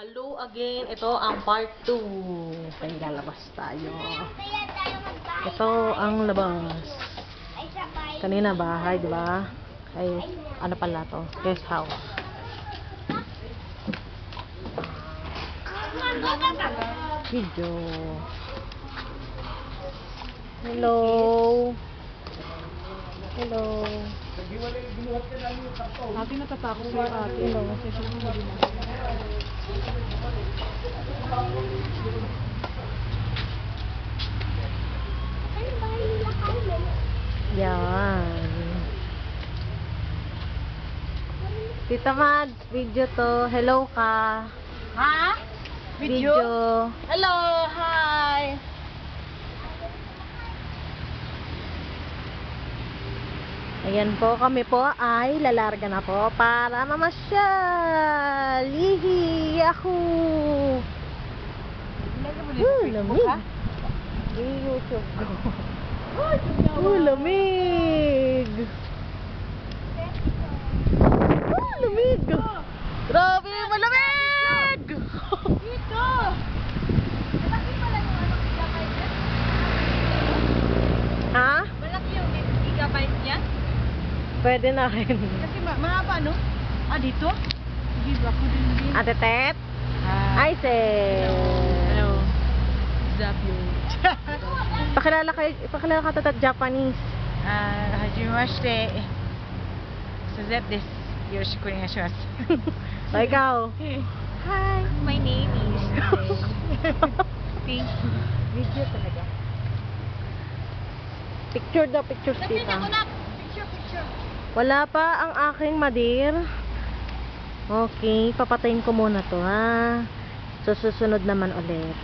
Hello again. Ito ang part 2. Kaya lalabas tayo. Ito ang labas. Kanina bahay, di ba? Ay, ano pala to? Guest house. Video. Hello. Hello. Ate, natatakot sa'yo ate. Kasi siya naman hindi mo. Yan. Tita Mads, video to. Hello ka. Ha? Video. Hello, hi. Ayan po, kami po ay lalarga na po para mamasyal. Hihi, yahoo! Lamig. I-YouTube ko. Lamig. Lamig. Grabe, malamig! Dito! Ha? Malaki yung gigabyte niya? Pwede na rin. Kasi mahaba, no? Ah, dito? Sige, ako din. Ate Tet? Hi. Ay, sis. Hello. Zap you. Pakilala ka tatat Japanese. Hajimashite. Zap this. Yoroshiku onegaishimasu. O, ikaw. Hi, my name is. Thank you. Video talaga. Picture daw, picture tita. Picture. Wala pa ang aking madir. Okay, papatayin ko muna to ha. So, susunod naman ulit.